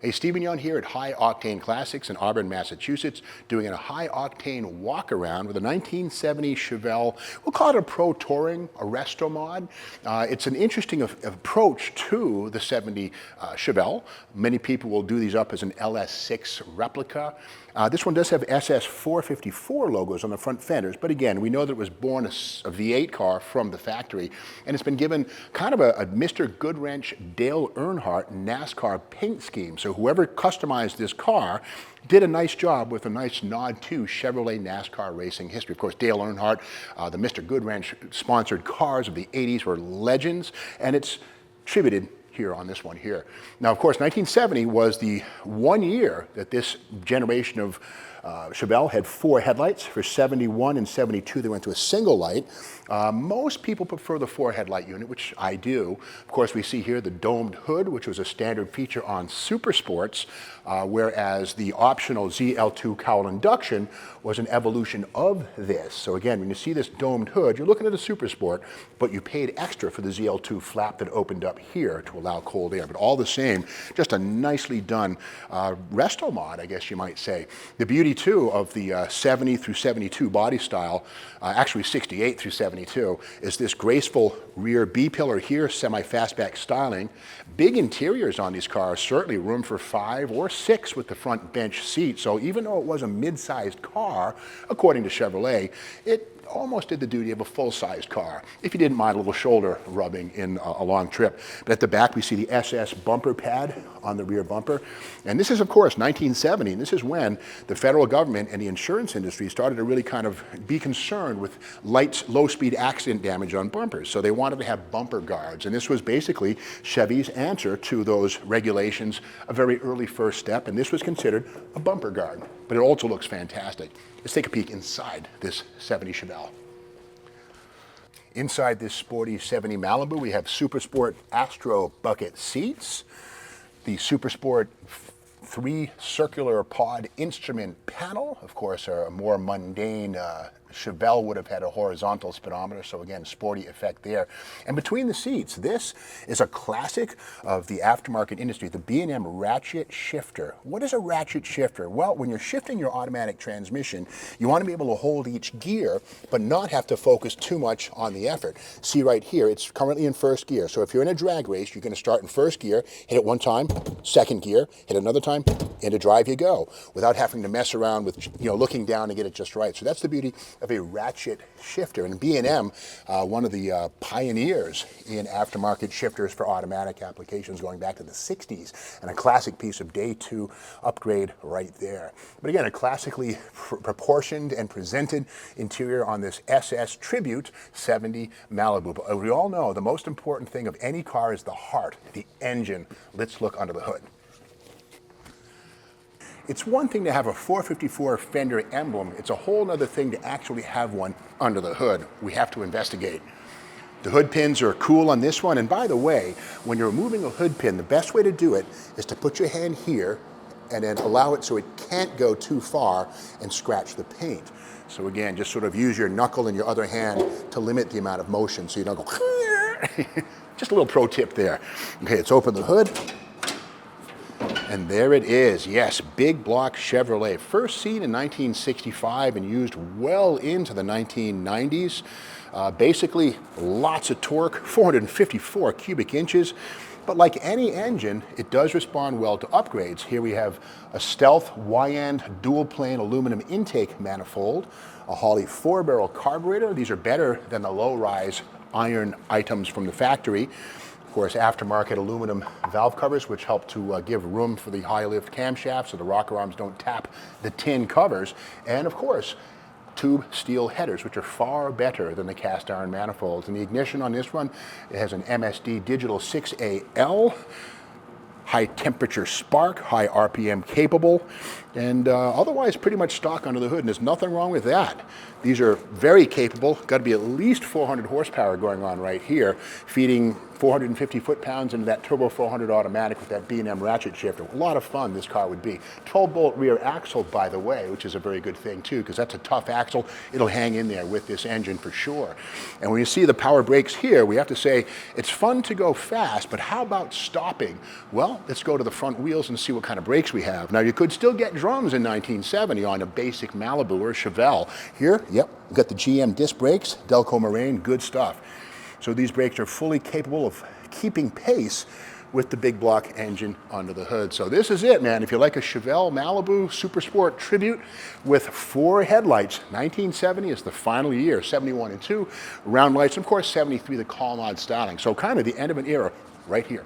Hey, Stephen Young here at High Octane Classics in Auburn, Massachusetts, doing a high octane walk around with a 1970 Chevelle. We'll call it a Pro Touring, a resto mod. It's an interesting approach to the 70 Chevelle. Many people will do these up as an LS6 replica. This one does have SS 454 logos on the front fenders, but again, we know that it was born a V8 car from the factory, and it's been given kind of a Mr. Goodwrench Dale Earnhardt NASCAR paint scheme. So whoever customized this car did a nice job with a nice nod to Chevrolet NASCAR racing history. Of course, Dale Earnhardt, the Mr. Goodwrench sponsored cars of the 80s were legends, and it's tributed here on this one here. Now, of course, 1970 was the one year that this generation of Chevelle had 4 headlights. For 71 and 72, they went to a single light. Most people prefer the 4 headlight unit, which I do. Of course, we see here the domed hood, which was a standard feature on Super Sports, whereas the optional ZL2 cowl induction was an evolution of this. So again, when you see this domed hood, you're looking at a Super Sport, but you paid extra for the ZL2 flap that opened up here to allow cold air. But all the same, just a nicely done resto mod, I guess you might say. The beauty too of the 70 through 72 body style, actually 68 through 72, is this graceful rear B-pillar here, semi-fastback styling. Big interiors on these cars, certainly room for 5 or 6 with the front bench seat. So even though it was a mid-sized car, according to Chevrolet, it almost did the duty of a full-sized car, if you didn't mind a little shoulder rubbing in a long trip. But at the back, we see the SS bumper pad on the rear bumper. And this is, of course, 1970, and this is when the federal government and the insurance industry started to really kind of be concerned with low-speed accident damage on bumpers. So they wanted to have bumper guards, and this was basically Chevy's answer to those regulations, a very early first step, and this was considered a bumper guard. But it also looks fantastic. Let's take a peek inside this 70 Chevelle. Inside this sporty 70 Malibu, we have Super Sport Astro bucket seats, the Super Sport 3 circular pod instrument panel. Of course, a more mundane Chevelle would have had a horizontal speedometer, so again, sporty effect there. And between the seats, this is a classic of the aftermarket industry, the B&M ratchet shifter. What is a ratchet shifter? Well, when you're shifting your automatic transmission, you want to be able to hold each gear, but not have to focus too much on the effort. See right here, it's currently in first gear. So if you're in a drag race, you're going to start in first gear, hit it one time, second gear, hit another time, into drive you go, without having to mess around with, looking down to get it just right. So that's the beauty of a ratchet shifter. And B&M, one of the pioneers in aftermarket shifters for automatic applications going back to the 60s, and a classic piece of day 2 upgrade right there. But again, a classically proportioned and presented interior on this SS Tribute 70 Malibu. But we all know the most important thing of any car is the heart, the engine. Let's look under the hood. It's one thing to have a 454 fender emblem. It's a whole other thing to actually have one under the hood. We have to investigate. The hood pins are cool on this one. And by the way, when you're removing a hood pin, the best way to do it is to put your hand here and then allow it so it can't go too far and scratch the paint. So again, just sort of use your knuckle in your other hand to limit the amount of motion so you don't go just a little pro tip there. Okay, let's open the hood. And there it is, yes, big block Chevrolet. First seen in 1965 and used well into the 1990s. Basically, lots of torque, 454 cubic inches. But like any engine, it does respond well to upgrades. Here we have a Stealth Y-end dual-plane aluminum intake manifold, a Holley 4-barrel carburetor. These are better than the low-rise iron items from the factory. Of course, aftermarket aluminum valve covers, which help to give room for the high lift camshaft so the rocker arms don't tap the tin covers. And of course, tube steel headers, which are far better than the cast iron manifolds. And the ignition on this one, it has an MSD digital 6AL, high temperature spark, high RPM capable, and otherwise pretty much stock under the hood, and there's nothing wrong with that. These are very capable, got to be at least 400 horsepower going on right here, feeding 450 foot-pounds into that turbo 400 automatic with that B&M ratchet shifter. A lot of fun this car would be. 12-bolt rear axle, by the way, which is a very good thing too, because that's a tough axle. It'll hang in there with this engine for sure. And when you see the power brakes here, we have to say it's fun to go fast, but how about stopping? Well, let's go to the front wheels and see what kind of brakes we have. Now, you could still get drums in 1970 on a basic Malibu or Chevelle. Here, yep, we've got the GM disc brakes, Delco Moraine, good stuff. So these brakes are fully capable of keeping pace with the big block engine under the hood. So this is it, man. If you like a Chevelle Malibu Super Sport Tribute with 4 headlights, 1970 is the final year, 71 and 2, round lights, and of course 73 the Colonnade styling. So kind of the end of an era right here.